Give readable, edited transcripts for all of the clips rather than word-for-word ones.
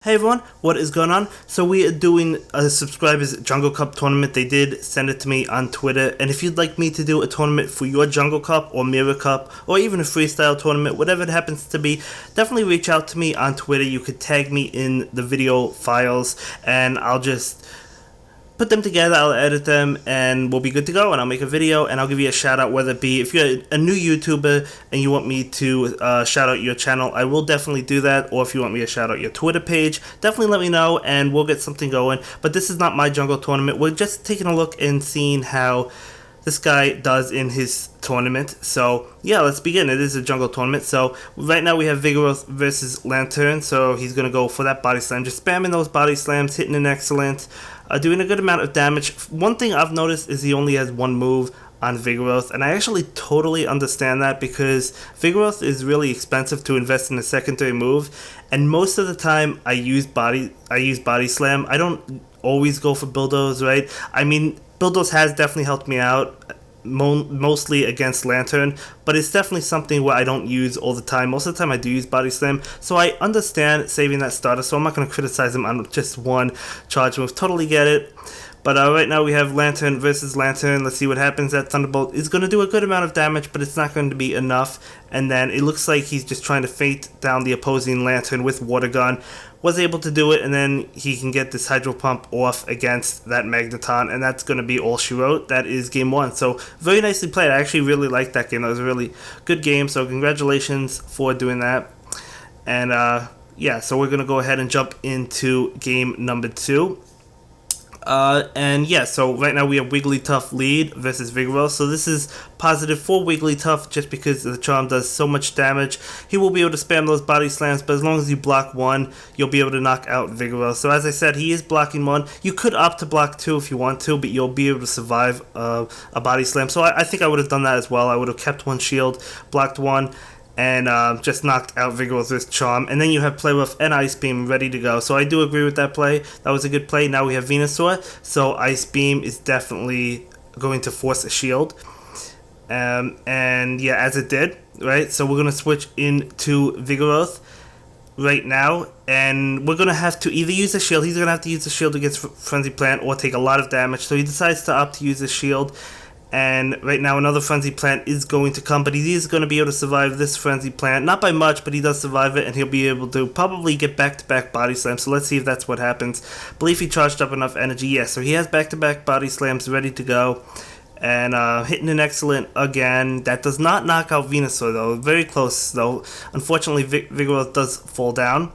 Hey everyone, what is going on? So we are doing a subscribers Jungle Cup tournament. They did send it to me on Twitter, and if you'd like me to do a tournament for your Jungle Cup or Mirror Cup or even a freestyle tournament, whatever it happens to be, definitely reach out to me on Twitter. You could tag me in the video files and I'll just put them together, I'll edit them, and we'll be good to go, and I'll make a video, and I'll give you a shout out, whether it be, if you're a new YouTuber and you want me to shout out your channel, I will definitely do that, or if you want me to shout out your Twitter page, definitely let me know, and we'll get something going. But this is not my jungle tournament, we're just taking a look and seeing how this guy does in his tournament. So yeah, let's begin. It is a jungle tournament. So right now we have Vigoroth versus Lantern, so he's gonna go for that body slam, just spamming those body slams, hitting an excellent, doing a good amount of damage. One thing I've noticed is he only has one move on Vigoroth, and I actually totally understand that, because Vigoroth is really expensive to invest in a secondary move, and most of the time I use body slam. I don't always go for bulldoze, right? I mean, bulldoze has definitely helped me out, mostly against Lantern, but it's definitely something where I don't use all the time. Most of the time I do use body slam, so I understand saving that starter, so I'm not going to criticize him on just one charge move. Totally get it. But right now we have Lantern versus Lantern. Let's see what happens. That Thunderbolt is going to do a good amount of damage, but it's not going to be enough. And then it looks like he's just trying to feint down the opposing Lantern with Water Gun. Was able to do it, and then he can get this Hydro Pump off against that Magneton, and that's going to be all she wrote. That is game one. So very nicely played. I actually really liked that game. That was a really good game, so congratulations for doing that. And yeah, so we're going to go ahead and jump into game number two. And yeah, so right now we have Wigglytuff lead versus Vigoroth. So this is positive for Wigglytuff, just because the charm does so much damage. He will be able to spam those body slams, but as long as you block one, you'll be able to knock out Vigoroth. So as I said, he is blocking one. You could opt to block two if you want to, but you'll be able to survive a body slam. So I think I would have done that as well. I would have kept one shield, blocked one, and just knocked out Vigoroth with Charm. And then you have Play Rough and Ice Beam ready to go. So I do agree with that play. That was a good play. Now we have Venusaur, so Ice Beam is definitely going to force a shield. And yeah, as it did, right? So we're going to switch into Vigoroth right now, and we're going to have to either use a shield. He's going to have to use the shield against Frenzy Plant or take a lot of damage. So he decides to opt to use the shield. And right now another Frenzy Plant is going to come, but he is going to be able to survive this Frenzy Plant. Not by much, but he does survive it, and he'll be able to probably get back-to-back body slams. So let's see if that's what happens. Believe he charged up enough energy. Yes, so he has back-to-back body slams ready to go. And hitting an excellent again. That does not knock out Venusaur though. Very close though. Unfortunately, Vigoroth does fall down.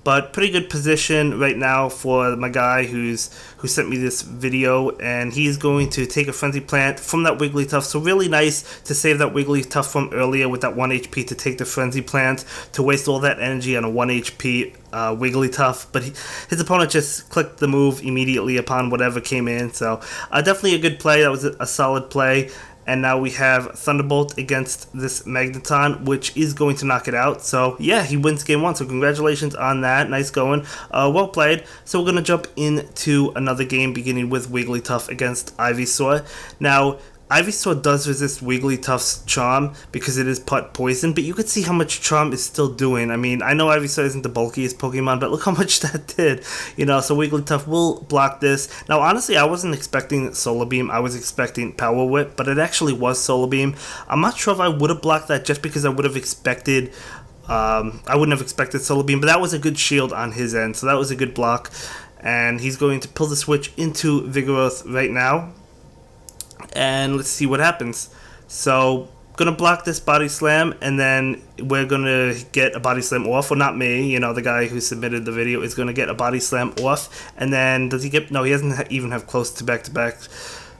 But pretty good position right now for my guy who sent me this video, and he's going to take a Frenzy Plant from that Wigglytuff. So really nice to save that Wigglytuff from earlier with that 1 HP to take the Frenzy Plant, to waste all that energy on a 1 HP Wigglytuff. But his opponent just clicked the move immediately upon whatever came in. So definitely a good play. That was a solid play. And now we have Thunderbolt against this Magneton, which is going to knock it out. So yeah, he wins game one. So congratulations on that. Nice going. Well played. So we're going to jump into another game, beginning with Wigglytuff against Ivysaur. Now, Ivysaur does resist Wigglytuff's Charm because it is Put Poison, but you could see how much Charm is still doing. I mean, I know Ivysaur isn't the bulkiest Pokemon, but look how much that did. You know, so Wigglytuff will block this. Now, honestly, I wasn't expecting Solar Beam. I was expecting Power Whip, but it actually was Solar Beam. I'm not sure if I would have blocked that, just because I would have expected... I wouldn't have expected Solar Beam, but that was a good shield on his end, so that was a good block. And he's going to pull the switch into Vigoroth right now. And let's see what happens. So, gonna block this body slam, and then we're gonna get a body slam off. Well, not me, you know, the guy who submitted the video is gonna get a body slam off. And then does he get? No, he doesn't even have close to back to back.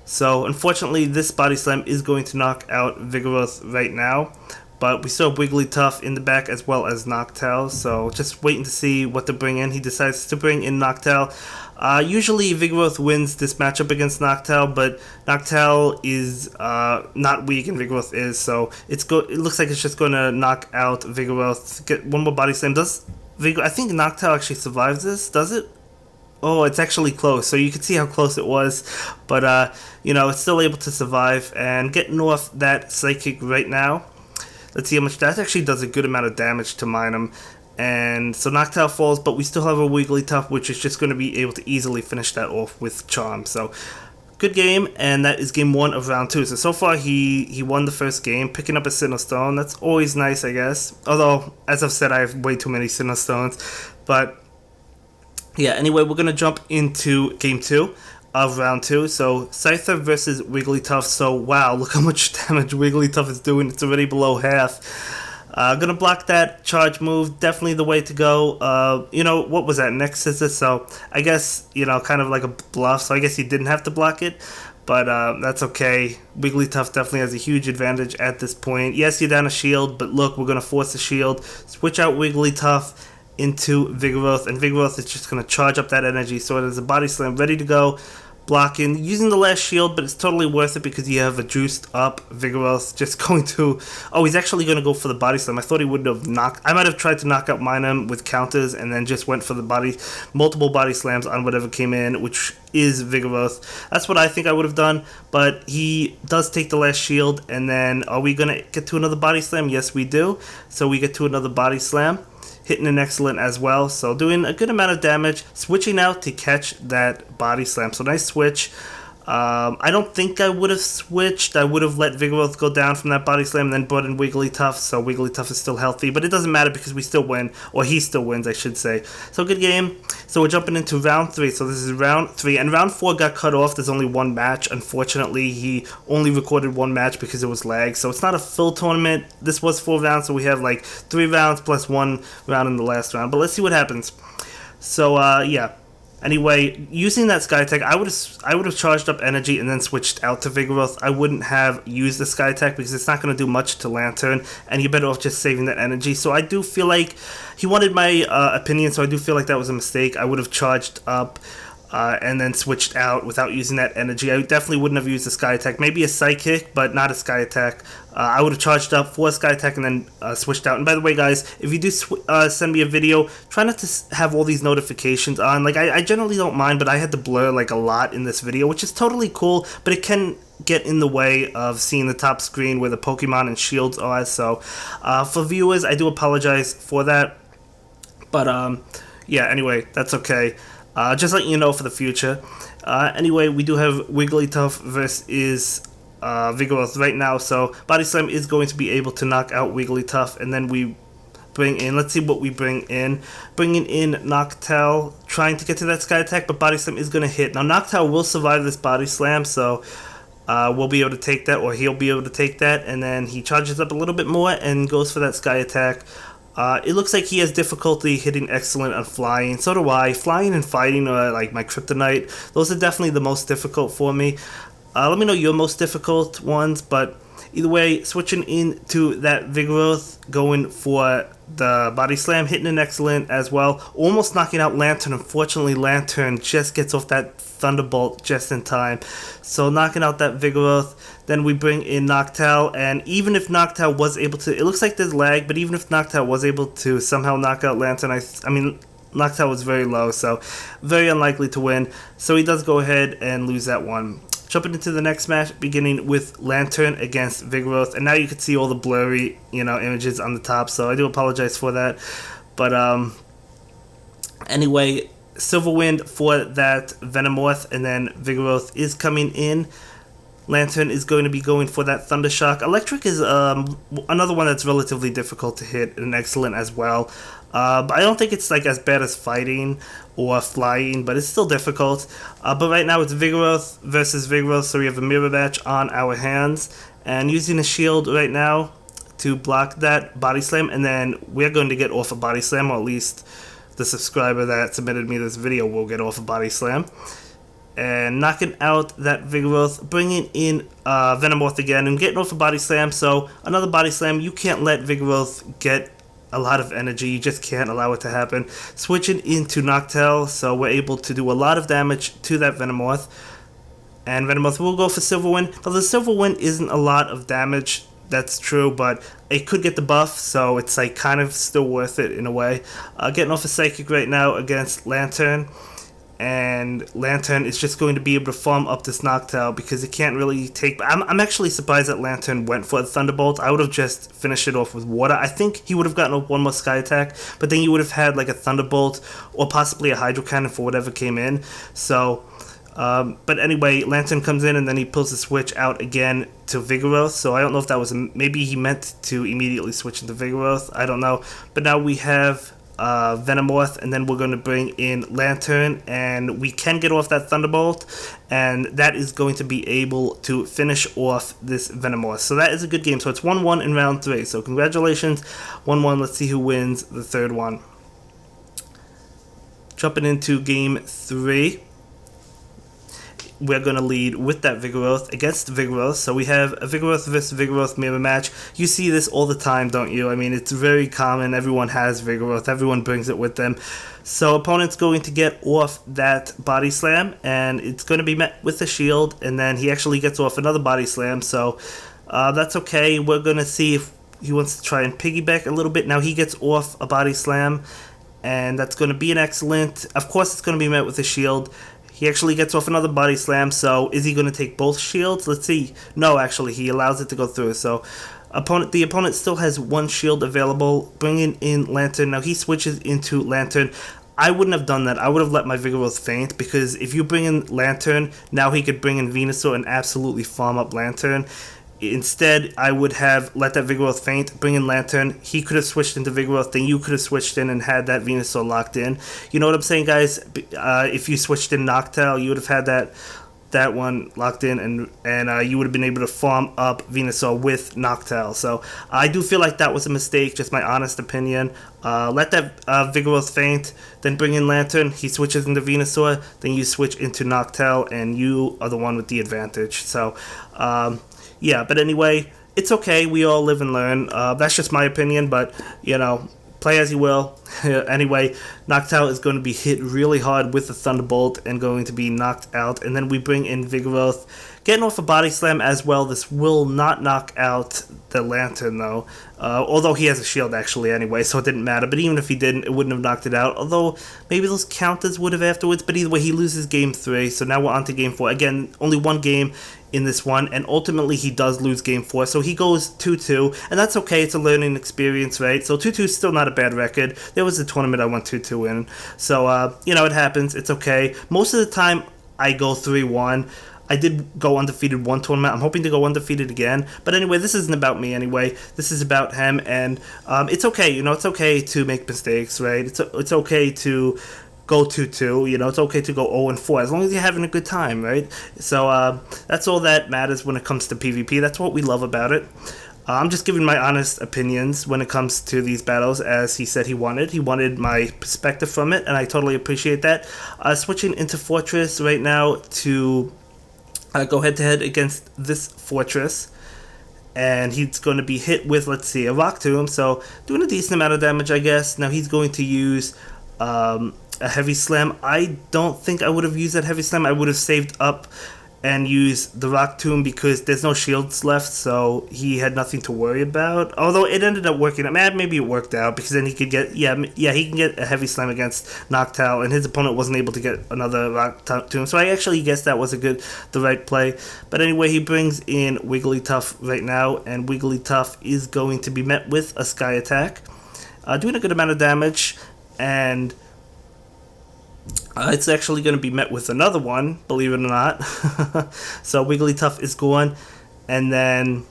So unfortunately, this body slam is going to knock out Vigoroth right now. But we still have Wigglytuff in the back as well as Noctowl, so just waiting to see what to bring in. He decides to bring in Noctowl. Usually Vigoroth wins this matchup against Noctowl, but Noctowl is not weak and Vigoroth is, so it looks like it's just going to knock out Vigoroth. Get one more body slam. I think Noctowl actually survives this, does it? Oh, it's actually close, so you can see how close it was, but you know, it's still able to survive and getting off that Psychic right now. Let's see how much that actually does. A good amount of damage to mine him. And so Noctowl falls, but we still have a Wigglytuff, which is just going to be able to easily finish that off with Charm. So good game, and that is game 1 of round 2. So far he won the first game, picking up a Sinnoh Stone. That's always nice, I guess. Although, as I've said, I have way too many Sinnoh Stones. But yeah, anyway, we're going to jump into game 2 of round 2. So Scyther versus Wigglytuff. So wow, look how much damage Wigglytuff is doing. It's already below half. Gonna block that charge move. Definitely the way to go. You know, what was that? Next scissor. So I guess, you know, kind of like a bluff. So I guess you didn't have to block it. But that's okay. Wigglytuff definitely has a huge advantage at this point. Yes, you're down a shield, but look, we're gonna force a shield. Switch out Wigglytuff into Vigoroth, and Vigoroth is just gonna charge up that energy. So there's a Body Slam ready to go. Blocking, using the last shield, but it's totally worth it because you have a juiced up Vigoroth just going to... Oh, he's actually going to go for the Body Slam. I thought he would have knocked... I might have tried to knock out Minun with counters and then just went for the multiple Body Slams on whatever came in, which is Vigoroth. That's what I think I would have done, but he does take the last shield, and then are we going to get to another Body Slam? Yes, we do. So we get to another Body Slam. Hitting an excellent as well, so doing a good amount of damage, switching out to catch that Body Slam. So nice switch. I don't think I would have switched. I would have let Vigoroth go down from that Body Slam and then brought in Wigglytuff, so Wigglytuff is still healthy, but it doesn't matter because we still win, or he still wins, I should say. So good game. So we're jumping into round 3, so this is round 3, and round 4 got cut off. There's only one match. Unfortunately, he only recorded one match because it was lag, so it's not a full tournament. This was 4 rounds, so we have like 3 rounds plus 1 round in the last round, but let's see what happens. So, yeah. Anyway, using that Sky Attack, I would have charged up energy and then switched out to Vigoroth. I wouldn't have used the Sky Attack because it's not going to do much to Lantern, and you're better off just saving that energy. So I do feel like he wanted my opinion, so I do feel like that was a mistake. I would have charged up and then switched out without using that energy. I definitely wouldn't have used a Sky Attack. Maybe a Psychic, but not a Sky Attack. I would have charged up for a Sky Attack and then switched out. And by the way, guys, if you do send me a video, try not to have all these notifications on. Like, I generally don't mind, but I had to blur, like, a lot in this video, which is totally cool, but it can get in the way of seeing the top screen where the Pokemon and shields are. So, for viewers, I do apologize for that. But, yeah, anyway, that's okay. Just letting you know for the future. Anyway, we do have Wigglytuff versus Vigoroth right now, so Body Slam is going to be able to knock out Wigglytuff, and then we bring in, let's see what we bring in. Bringing in Noctowl, trying to get to that Sky Attack, but Body Slam is going to hit. Now, Noctowl will survive this Body Slam, so we'll be able to take that, or he'll be able to take that, and then he charges up a little bit more and goes for that Sky Attack. It looks like he has difficulty hitting excellent on flying. So do I. Flying and fighting are like my kryptonite. Those are definitely the most difficult for me. Let me know your most difficult ones, but either way, switching into that Vigoroth, going for the Body Slam, hitting an excellent as well, almost knocking out Lantern. Unfortunately, Lantern just gets off that Thunderbolt just in time. So knocking out that Vigoroth, then we bring in Noctowl, and even if Noctowl was able to, it looks like there's lag, but even if Noctowl was able to somehow knock out Lantern, I mean, Noctowl was very low, so very unlikely to win. So he does go ahead and lose that one. Jumping into the next match, beginning with Lantern against Vigoroth, and now you can see all the blurry, images on the top, so I do apologize for that. But anyway, Silverwind for that Venomoth, and then Vigoroth is coming in. Lantern is going to be going for that Thundershock. Electric is another one that's relatively difficult to hit, and excellent as well. But I don't think it's like as bad as fighting or flying, but it's still difficult. But right now it's Vigoroth versus Vigoroth, so we have a mirror match on our hands. And using a shield right now to block that Body Slam, and then we're going to get off a Body Slam, or at least the subscriber that submitted me this video will get off a Body Slam. And knocking out that Vigoroth, bringing in Venomoth again, and getting off a Body Slam. So another Body Slam. You can't let Vigoroth get a lot of energy. You just can't allow it to happen. Switching into Noctowl, so we're able to do a lot of damage to that Venomoth. And Venomoth will go for Silverwind. Now, the Silverwind isn't a lot of damage, that's true, but it could get the buff, so it's like kind of still worth it in a way. Getting off a Psychic right now against Lantern. and Lantern is just going to be able to farm up this Noctowl because it can't really take... I'm actually surprised that Lantern went for a Thunderbolt. I would have just finished it off with Water. I think he would have gotten one more Sky Attack, but then you would have had like a Thunderbolt or possibly a Hydro Cannon for whatever came in. So... but anyway, Lantern comes in and then he pulls the switch out again to Vigoroth. So I don't know if that was... maybe he meant to immediately switch into Vigoroth. I don't know. But now we have Venomoth, and then we're going to bring in Lantern, and we can get off that Thunderbolt, and that is going to be able to finish off this Venomoth. So that is a good game. So it's 1-1 in round 3. So congratulations, 1-1. Let's see who wins the third one. Jumping into game 3. We're going to lead with that Vigoroth against Vigoroth. So we have a Vigoroth versus Vigoroth mirror match. You see this all the time, don't you? I mean, it's very common. Everyone has Vigoroth. Everyone brings it with them. So opponent's going to get off that Body Slam, and it's going to be met with a shield, and then he actually gets off another Body Slam. So that's okay. We're going to see if he wants to try and piggyback a little bit. Now he gets off a Body Slam, and that's going to be an excellent... Of course, it's going to be met with a shield. He actually gets off another Body Slam, so is he going to take both shields? Let's see. No, actually, he allows it to go through. So the opponent still has one shield available, bringing in Lantern. Now he switches into Lantern. I wouldn't have done that. I would have let my Vigoroth faint, because if you bring in Lantern, now he could bring in Venusaur and absolutely farm up Lantern. Instead, I would have let that Vigoroth faint, bring in Lantern. He could have switched into Vigoroth, then you could have switched in and had that Venusaur locked in. You know what I'm saying, guys? If you switched in Noctowl, you would have had that one locked in, and you would have been able to farm up Venusaur with Noctowl. So I do feel like that was a mistake, just my honest opinion. Let that Vigoroth faint, then bring in Lantern. He switches into Venusaur, then you switch into Noctowl, and you are the one with the advantage. So... yeah, but anyway, it's okay. We all live and learn. That's just my opinion, but, you know, play as you will. Anyway, Noctowl is going to be hit really hard with the Thunderbolt and going to be knocked out. And then we bring in Vigoroth, getting off a Body Slam as well. This will not knock out the Lantern, though. Although he has a shield, actually, anyway, so it didn't matter. But even if he didn't, it wouldn't have knocked it out. Although, maybe those counters would have afterwards. But either way, he loses game 3. So now we're on to game 4. Again, only one game in this one, and ultimately he does lose game 4, so he goes 2-2, and that's okay. It's a learning experience, right? So 2-2 is still not a bad record. There was a tournament I went 2-2 in, so you know, it happens. It's okay. Most of the time I go 3-1. I did go undefeated one tournament. I'm hoping to go undefeated again. But anyway, this isn't about me anyway. This is about him, and it's okay. You know, it's okay to make mistakes, right? It's okay to go 2-2, you know, it's okay to go 0-4 as long as you're having a good time, right? So that's all that matters when it comes to PvP. That's what we love about it. I'm just giving my honest opinions when it comes to these battles, as he said he wanted. He wanted my perspective from it, and I totally appreciate that. Switching into Fortress right now to go head-to-head against this Fortress. And he's going to be hit with, let's see, a Rock Tomb, so doing a decent amount of damage, I guess. Now he's going to use... a Heavy Slam. I don't think I would have used that Heavy Slam. I would have saved up and used the Rock Tomb because there's no shields left, so he had nothing to worry about. Although it ended up working out. Maybe it worked out because then he could get, he can get a Heavy Slam against Noctowl, and his opponent wasn't able to get another Rock Tomb. So I actually guess that was the right play. But anyway, he brings in Wigglytuff right now, and Wigglytuff is going to be met with a Sky Attack, doing a good amount of damage, and it's actually going to be met with another one, believe it or not. So Wigglytuff is gone, and then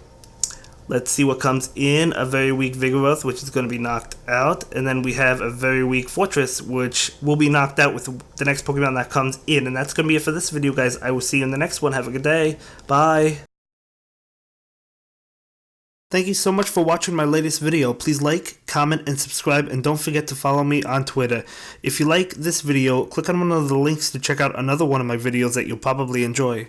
let's see what comes in. A very weak Vigoroth, which is going to be knocked out, and then we have a very weak Fortress, which will be knocked out with the next Pokemon that comes in. And that's going to be it for this video, guys. I will see you in the next one. Have a good day. Bye. Thank you so much for watching my latest video. Please like, comment, and subscribe, and don't forget to follow me on Twitter. If you like this video, click on one of the links to check out another one of my videos that you'll probably enjoy.